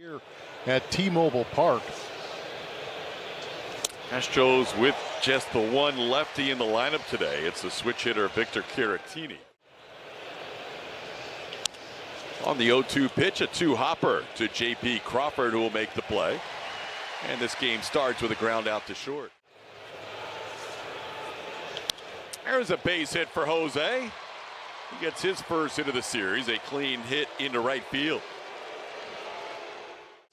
Here at T-Mobile Park. Astros with just the one lefty in the lineup today. It's the switch hitter Victor Caratini. On the 0-2 pitch, a two-hopper to J.P. Crawford, who will make the play. And this game starts with a ground out to short. There's a base hit for Jose. He gets his first hit of the series, a clean hit into right field.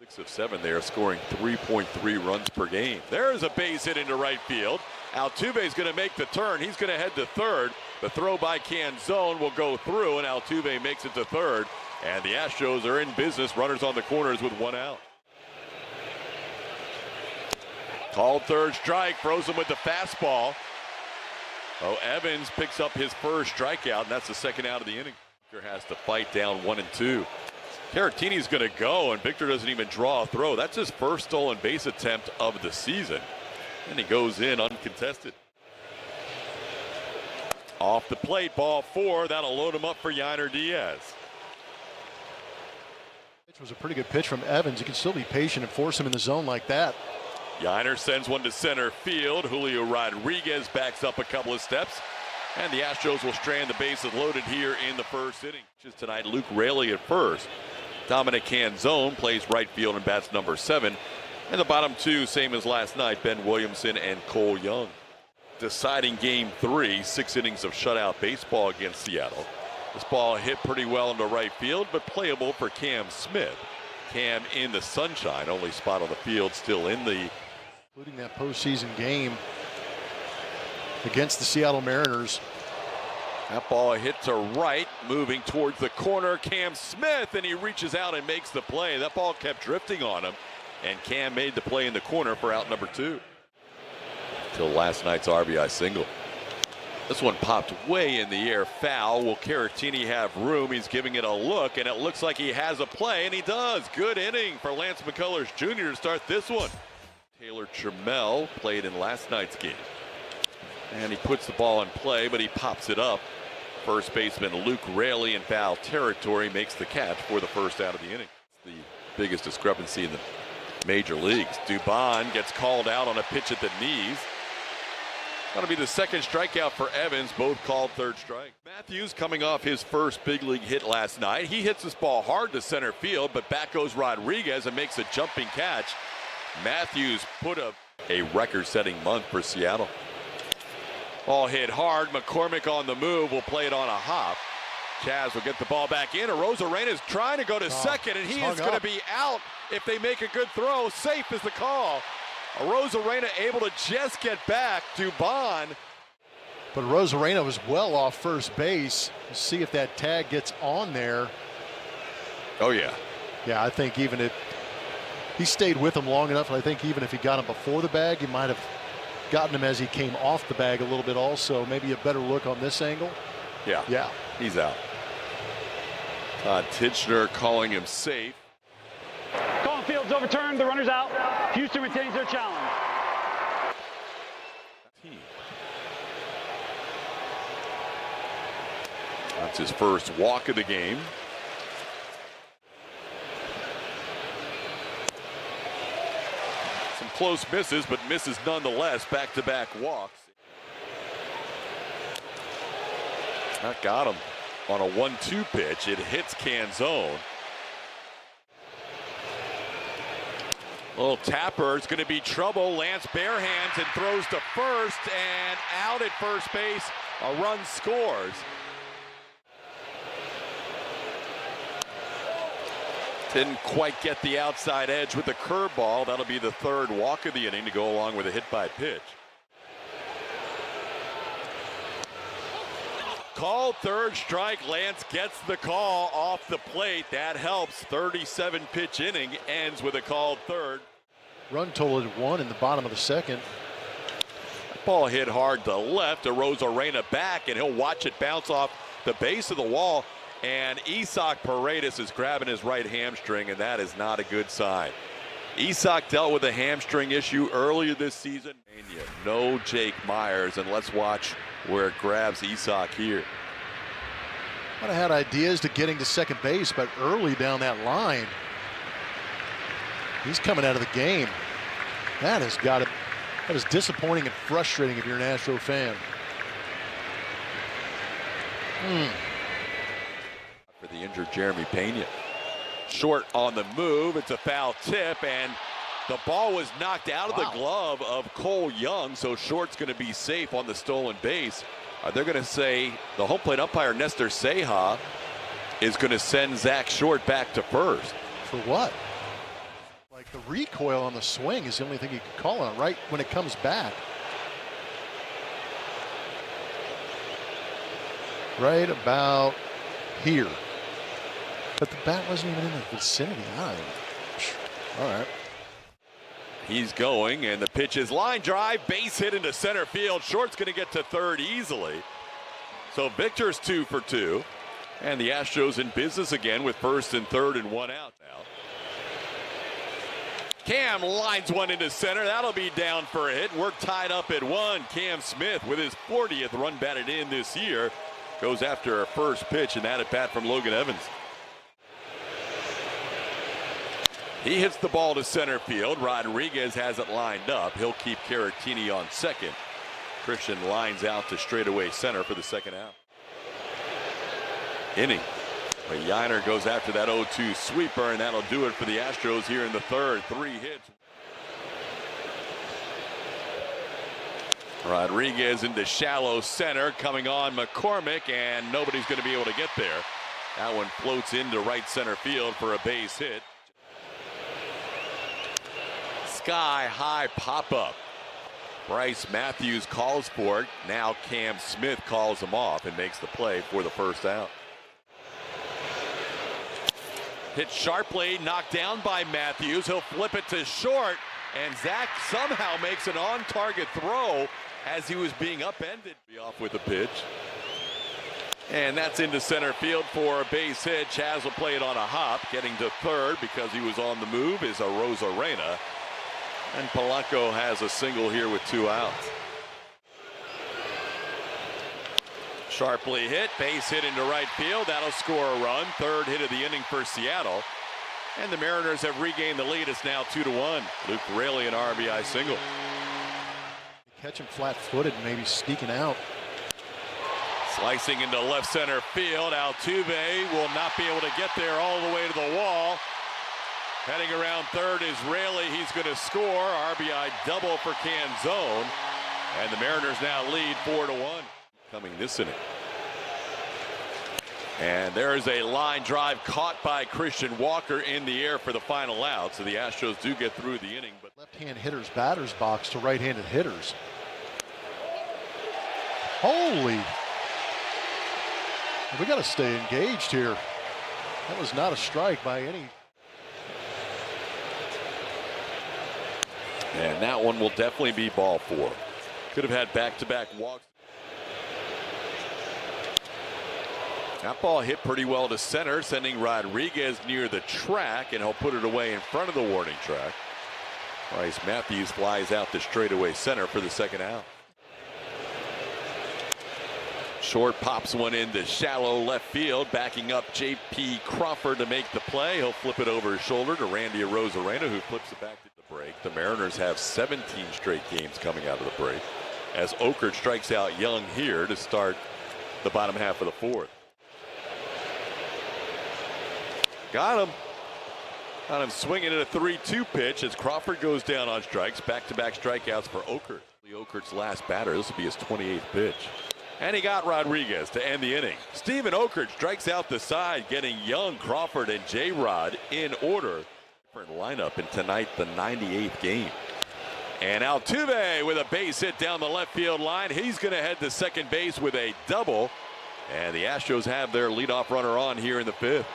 6 of 7 there, scoring 3.3 runs per game. There's a base hit into right field. Altuve is going to make the turn. He's going to head to third. The throw by Canzone will go through, and Altuve makes it to third. And the Astros are in business. Runners on the corners with one out. Called third strike, froze him with the fastball. Oh, Evans picks up his first strikeout, and that's the second out of the inning. Victor has to fight down 1-2. Caratini's going to go, and Victor doesn't even draw a throw. That's his first stolen base attempt of the season. And he goes in uncontested. Off the plate, ball 4. That'll load him up for Yainer Diaz. It was a pretty good pitch from Evans. You can still be patient and force him in the zone like that. Yainer sends one to center field. Julio Rodriguez backs up a couple of steps. And the Astros will strand the bases loaded here in the first inning. Just tonight, Luke Raley at first. Dominic Canzone plays right field and bats number 7. And the bottom 2, same as last night, Ben Williamson and Cole Young. Deciding game 3, 6 innings of shutout baseball against Seattle. This ball hit pretty well into right field, but playable for Cam Smith. Cam in the sunshine, only spot on the field, still in the... Including that postseason game against the Seattle Mariners. That ball hit to right, moving towards the corner. Cam Smith, and he reaches out and makes the play. That ball kept drifting on him, and Cam made the play in the corner for out number 2. Till last night's RBI single. This one popped way in the air, foul. Will Caratini have room? He's giving it a look, and it looks like he has a play, and he does. Good inning for Lance McCullers Jr. to start this one. Taylor Trammell played in last night's game. And he puts the ball in play, but he pops it up. First baseman Luke Raley in foul territory makes the catch for the first out of the inning. It's the biggest discrepancy in the major leagues. Dubon gets called out on a pitch at the knees. That'll be the second strikeout for Evans, both called third strike. Matthews coming off his first big league hit last night. He hits this ball hard to center field, but back goes Rodriguez and makes a jumping catch. Matthews put up a record-setting month for Seattle. Ball hit hard. McCormick on the move will play it on a hop. Chaz will get the ball back in. Arozarena is trying to go to second, and he is going to be out if they make a good throw. Safe is the call. Arozarena able to just get back. Dubon. But Arozarena was well off first base. We'll see if that tag gets on there. Oh, yeah. Yeah, I think even if he stayed with him long enough, I think even if he got him before the bag, he might have gotten him as he came off the bag a little bit also. Maybe a better look on this angle. Yeah. Yeah. He's out. Todd Tichenor calling him safe. Call field's overturned. The runner's out. Houston retains their challenge. That's his first walk of the game. Some close misses, but misses nonetheless. Back-to-back walks. That got him on a 1-2 pitch. It hits Canzone. Little tapper. It's going to be trouble. Lance barehands and throws to first, and out at first base. A run scores. Didn't quite get the outside edge with the curveball. That'll be the third walk of the inning to go along with a hit by pitch. Called third strike. Lance gets the call off the plate. That helps. 37 pitch inning ends with a called third. Run total at 1 in the bottom of the second. Ball hit hard to left. Arozarena back, and he'll watch it bounce off the base of the wall. And Isaac Paredes is grabbing his right hamstring, and that is not a good sign. Isaac dealt with a hamstring issue earlier this season. No Jake Myers, and let's watch where it grabs Isaac here. Might have had ideas to getting to second base, but early down that line. He's coming out of the game. That is disappointing and frustrating if you're an Astro fan. For the injured Jeremy Pena. Short on the move. It's a foul tip, and the ball was knocked out of the glove of Cole Young, so Short's going to be safe on the stolen base. They're going to say the home plate umpire, Nestor Ceja, is going to send Zach Short back to first. For what? Like, the recoil on the swing is the only thing you can call on right when it comes back. Right about here. But the bat wasn't even in the vicinity. All right. He's going, and the pitch is line drive, base hit into center field. Short's going to get to third easily. So Victor's 2 for 2. And the Astros in business again with first and third and one out now. Cam lines one into center. That'll be down for a hit. We're tied up at 1. Cam Smith, with his 40th run batted in this year, goes after a first pitch, and that at bat from Logan Evans. He hits the ball to center field. Rodriguez has it lined up. He'll keep Caratini on second. Christian lines out to straightaway center for the second out. Inning. But Yiner goes after that 0-2 sweeper, and that'll do it for the Astros here in the third. 3 hits. Rodriguez into shallow center, coming on McCormick, and nobody's going to be able to get there. That one floats into right center field for a base hit. Sky high pop up. Bryce Matthews calls for it. Now Cam Smith calls him off and makes the play for the first out. Hit sharply, knocked down by Matthews. He'll flip it to short, and Zach somehow makes an on-target throw as he was being upended. Be off with a pitch. And that's into center field for a base hit. Chaz will play it on a hop. Getting to third because he was on the move is a Rosarena. And Polanco has a single here with 2 outs. Sharply hit, base hit into right field. That'll score a run. Third hit of the inning for Seattle. And the Mariners have regained the lead. It's now 2-1. Luke Raley an RBI single. Catch him flat-footed, maybe sneaking out. Slicing into left center field. Altuve will not be able to get there all the way to the wall. Heading around third is Raley. He's going to score. RBI double for Canzone. And the Mariners now lead 4-1. Coming this inning. And there's a line drive caught by Christian Walker in the air for the final out. So the Astros do get through the inning. But left-hand hitters batter's box to right-handed hitters. Holy. We got to stay engaged here. That was not a strike by any. And that one will definitely be ball 4. Could have had back-to-back walks. That ball hit pretty well to center, sending Rodriguez near the track, and he'll put it away in front of the warning track. Bryce Matthews flies out to straightaway center for the second out. Short pops one into shallow left field, backing up J.P. Crawford to make the play. He'll flip it over his shoulder to Randy Arozarena, who flips it back to the break. The Mariners have 17 straight games coming out of the break, as Okert strikes out Young here to start the bottom half of the fourth. Got him swinging at a 3-2 pitch as Crawford goes down on strikes. Back-to-back strikeouts for Okert. Okert's last batter. This will be his 28th pitch. And he got Rodriguez to end the inning. Steven Okert strikes out the side, getting Young, Crawford, and J-Rod in order. Different lineup in tonight, the 98th game. And Altuve with a base hit down the left field line. He's going to head to second base with a double. And the Astros have their leadoff runner on here in the 5th.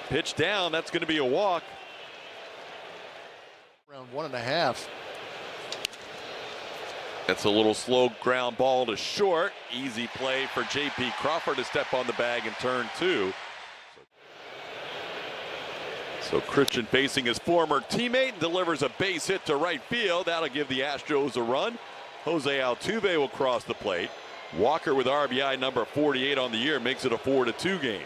Pitch down, that's going to be a walk. Around 1.5. That's a little slow ground ball to short. Easy play for J.P. Crawford to step on the bag and turn 2. So Christian facing his former teammate delivers a base hit to right field. That'll give the Astros a run. Jose Altuve will cross the plate. Walker with RBI number 48 on the year makes it a 4-2 game.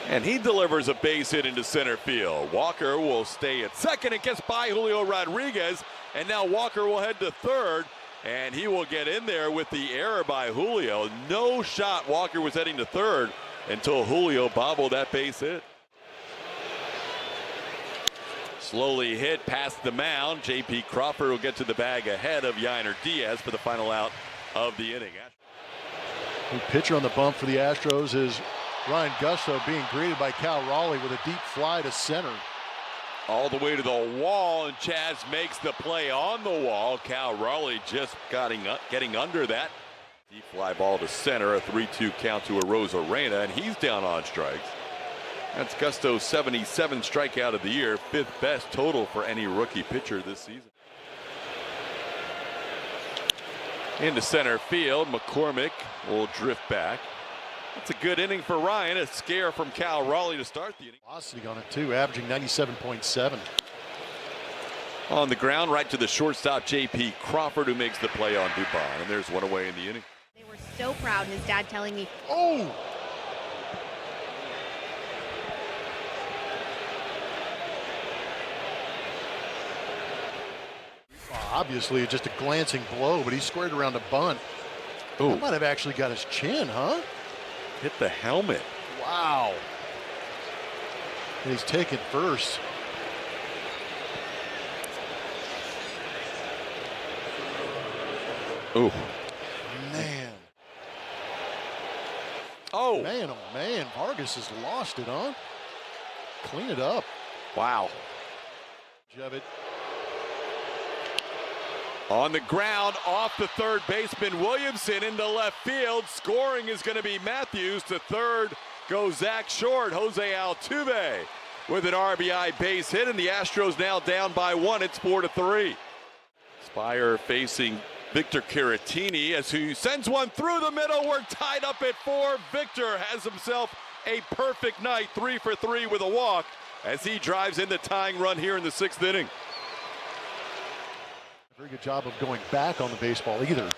And he delivers a base hit into center field. Walker will stay at second and gets by Julio Rodriguez. And now Walker will head to third. And he will get in there with the error by Julio. No shot Walker was heading to third until Julio bobbled that base hit. Slowly hit past the mound. J.P. Crawford will get to the bag ahead of Yainer Diaz for the final out of the inning. The pitcher on the bump for the Astros is Ryan Gusto, being greeted by Cal Raleigh with a deep fly to center. All the way to the wall, and Chaz makes the play on the wall. Cal Raleigh just getting under that. Deep fly ball to center, a 3-2 count to Arozarena, and he's down on strikes. That's Gusto's 77th strikeout of the year, 5th best total for any rookie pitcher this season. Into center field, McCormick will drift back. That's a good inning for Ryan. A scare from Cal Raleigh to start the inning. Velocity on it too, averaging 97.7. On the ground, right to the shortstop, J.P. Crawford, who makes the play on Dubon. And there's one away in the inning. They were so proud. His dad telling me, "Oh!" Obviously, just a glancing blow, but he squared around a bunt. Oh, That might have actually got his chin, huh? hit the helmet. Wow. And he's taken first. Oh, Man. oh, Man, oh man. Vargas has lost it, huh? Clean it up. wow. Javit. On the ground, off the third baseman Williamson into left field. Scoring is going to be Matthews. To third goes Zach Short. Jose Altuve with an RBI base hit, and the Astros now down by 1. It's 4-3. Spire facing Victor Caratini as he sends one through the middle. We're tied up at 4. Victor has himself a perfect night, 3 for 3 with a walk as he drives in the tying run here in the 6th inning. Very good job of going back on the baseball either.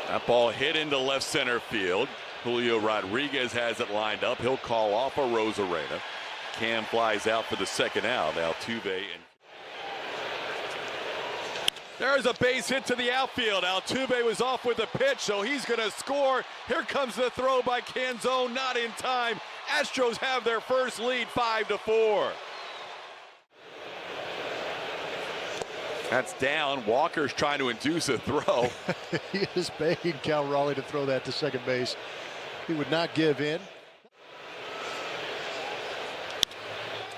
That ball hit into left center field. Julio Rodriguez has it lined up. He'll call off Arozarena. Cam flies out for the second out. Altuve and there's a base hit to the outfield. Altuve was off with a pitch, so he's going to score. Here comes the throw by Canzone, not in time. Astros have their first lead, 5-4. That's down. Walker's trying to induce a throw. He is begging Cal Raleigh to throw that to second base. He would not give in.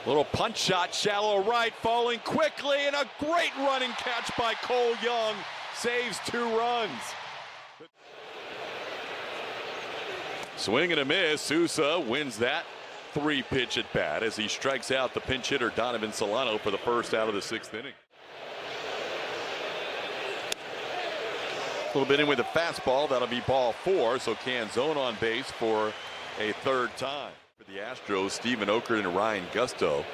Little punch shot, shallow right, falling quickly, and a great running catch by Cole Young. Saves 2 runs. Swing and a miss. Sousa wins that 3-pitch at bat as he strikes out the pinch hitter Donovan Solano for the first out of the 6th inning. A little bit in with a fastball. That'll be ball 4. So Canzone on base for a 3rd time. For the Astros, Stephen Okert and Ryan Gusto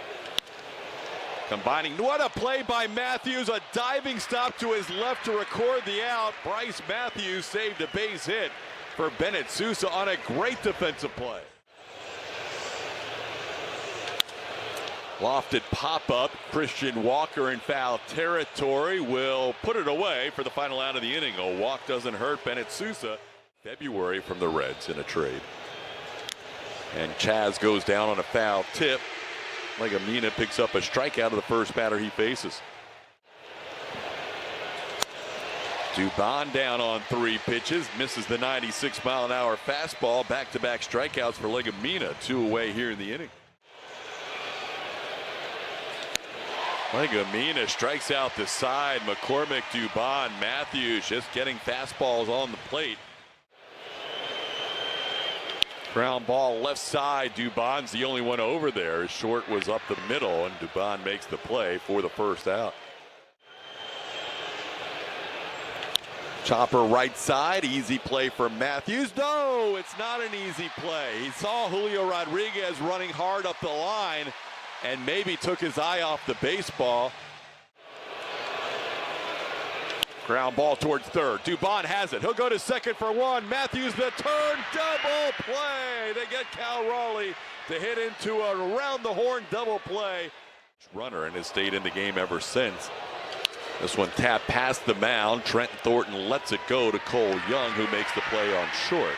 combining. What a play by Matthews. A diving stop to his left to record the out. Bryce Matthews saved a base hit for Bennett Sousa on a great defensive play. Lofted pop-up. Christian Walker in foul territory will put it away for the final out of the inning. A walk doesn't hurt Bennett Sousa. February from the Reds in a trade. And Chaz goes down on a foul tip. Legumina picks up a strikeout of the first batter he faces. Dubon down on 3 pitches. Misses the 96-mile-an-hour fastball. Back-to-back strikeouts for Legumina. 2 away here in the inning. Legumina strikes out the side. McCormick, Dubon, Matthews just getting fastballs on the plate. Ground ball left side. Dubon's the only one over there. Short was up the middle, and Dubon makes the play for the first out. Chopper right side. Easy play for Matthews. No, it's not an easy play. He saw Julio Rodriguez running hard up the line and maybe took his eye off the baseball. Ground ball towards third. Dubon has it. He'll go to second for one. Matthews the turn. Double play. They get Cal Raleigh to hit into a around the horn double play. Runner and has stayed in the game ever since. This one tapped past the mound. Trenton Thornton lets it go to Cole Young, who makes the play on short.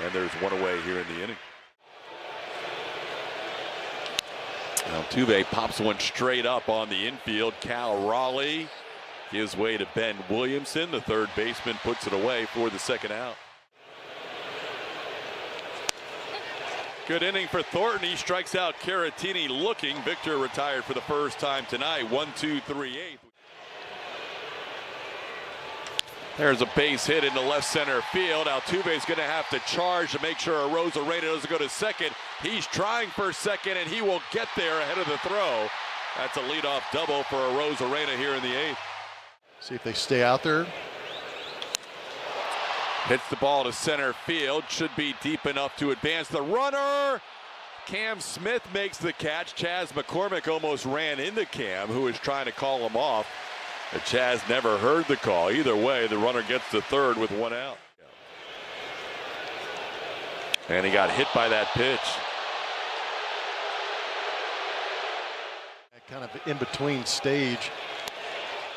And there's one away here in the inning. Altuve pops one straight up on the infield. Cal Raleigh gives way to Ben Williamson. The third baseman puts it away for the second out. Good inning for Thornton. He strikes out Caratini looking. Victor retired for the first time tonight. 1-2-3-8. There's a base hit into left center field. Altuve's going to have to charge to make sure Arozarena doesn't go to second. He's trying for second, and he will get there ahead of the throw. That's a leadoff double for Arozarena here in the eighth. See if they stay out there. Hits the ball to center field. Should be deep enough to advance the runner. Cam Smith makes the catch. Chaz McCormick almost ran into Cam, who was trying to call him off. But Chaz never heard the call. Either way, the runner gets to third with one out. And he got hit by that pitch. Kind of in between stage.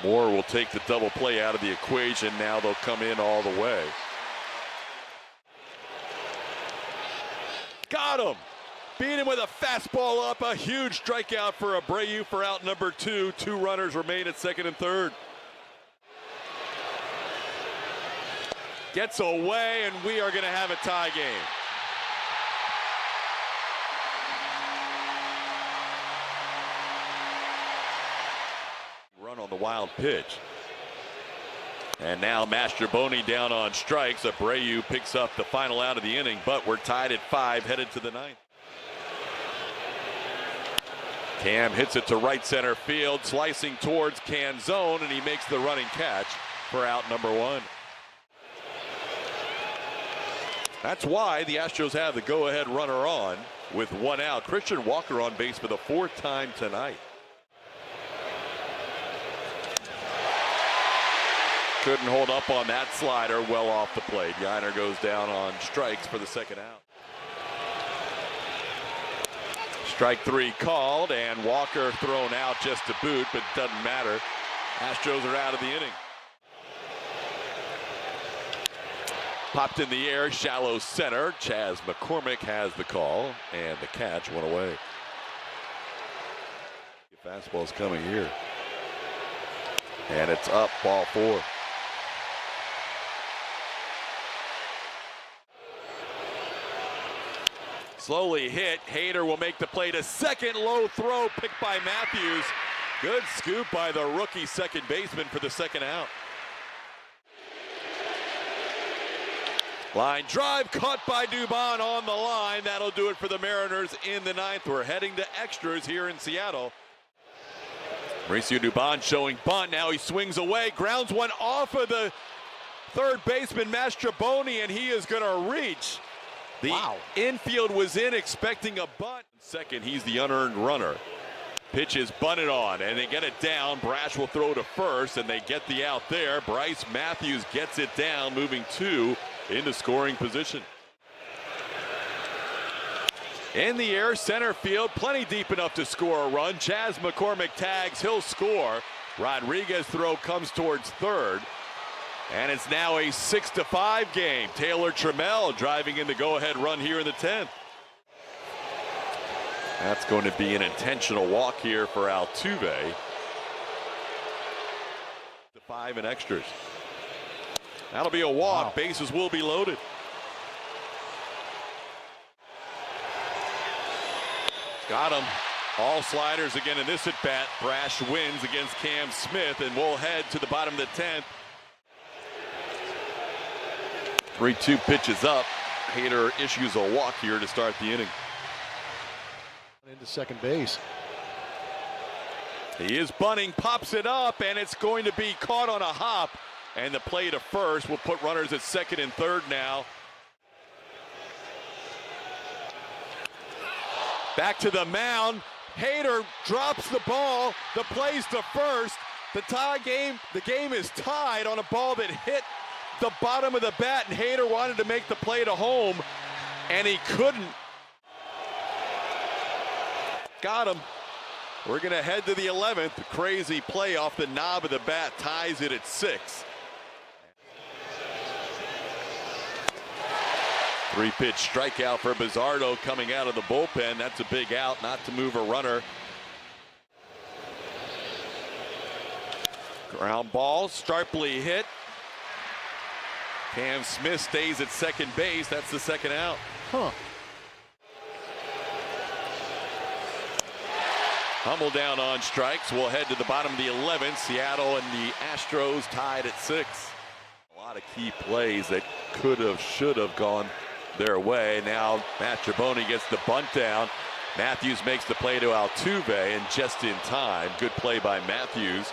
Moore will take the double play out of the equation. Now they'll come in all the way. Got him. Beat him with a fastball up. A huge strikeout for Abreu for out number two. Two runners remain at second and third. Gets away, and we are going to have a tie game. Run on the wild pitch. And now Mastrobuoni down on strikes. Abreu picks up the final out of the inning, but we're tied at 5 headed to the 9th. Cam hits it to right center field, slicing towards Canzone, and he makes the running catch for out number 1. That's why the Astros have the go-ahead runner on with one out. Christian Walker on base for the 4th time tonight. Couldn't hold up on that slider, well off the plate. Yiner goes down on strikes for the second out. Strike 3 called, and Walker thrown out just to boot, but doesn't matter. Astros are out of the inning. Popped in the air, shallow center. Chaz McCormick has the call, and the catch went away. The fastball's coming here. And it's up, ball 4. Slowly hit. Hader will make the play to second. Low throw picked by Matthews. Good scoop by the rookie second baseman for the second out. Line drive caught by Dubon on the line. That'll do it for the Mariners in the 9th. We're heading to extras here in Seattle. Mauricio Dubon showing bunt. Now he swings away. Grounds one off of the third baseman Mastrobuoni, and he is going to reach. The infield was in expecting a bunt. Second, he's the unearned runner. Pitch is bunted on, and they get it down. Brash will throw to first, and they get the out there. Bryce Matthews gets it down, moving 2 into scoring position. In the air, center field, plenty deep enough to score a run. Chaz McCormick tags, he'll score. Rodriguez throw comes towards third. And it's now a 6-5 game. Taylor Trammell driving in the go-ahead run here in the 10th. That's going to be an intentional walk here for Altuve. 5 in extras. That'll be a walk. Bases will be loaded. Got him. All sliders again in this at-bat. Brash wins against Cam Smith, and we'll head to the bottom of the 10th. 3-2 pitches up. Hader issues a walk here to start the inning. Into second base. He is bunting, pops it up, and it's going to be caught on a hop. And the play to first will put runners at second and third now. Back to the mound. Hader drops the ball. The play's to first. The game is tied on a ball that hit the bottom of the bat, and Hader wanted to make the play to home, and he couldn't. Got him. We're going to head to the 11th. Crazy play off the knob of the bat ties it at 6. 3-pitch strikeout for Bizzardo coming out of the bullpen. That's a big out, not to move a runner. Ground ball, sharply hit. Cam Smith stays at second base. That's the second out. Hummel down on strikes. We'll head to the bottom of the 11th. Seattle and the Astros tied at 6. A lot of key plays that could have, should have gone their way. Now Matt Triboni gets the bunt down. Matthews makes the play to Altuve, and just in time. Good play by Matthews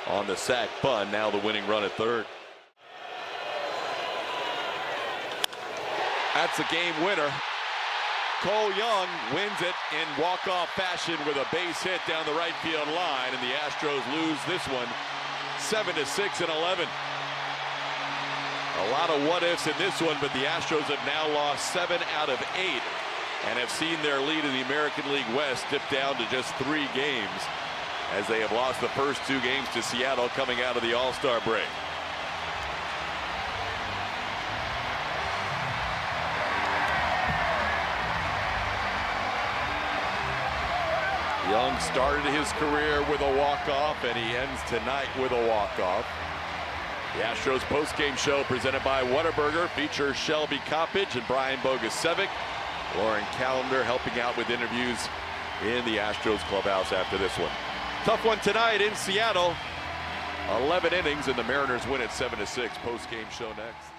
on the sac bunt. Now the winning run at third. That's a game winner. Cole Young wins it in walk-off fashion with a base hit down the right field line, and the Astros lose this one 7-6 in 11. A lot of what-ifs in this one, but the Astros have now lost 7 out of 8 and have seen their lead in the American League West dip down to just 3 games, as they have lost the first 2 games to Seattle coming out of the All-Star break. Young started his career with a walk-off, and he ends tonight with a walk-off. The Astros postgame show presented by Whataburger features Shelby Coppage and Brian Bogusevic. Lauren Callender helping out with interviews in the Astros clubhouse after this one. Tough one tonight in Seattle. 11 innings, and the Mariners win at 7-6. Postgame show next.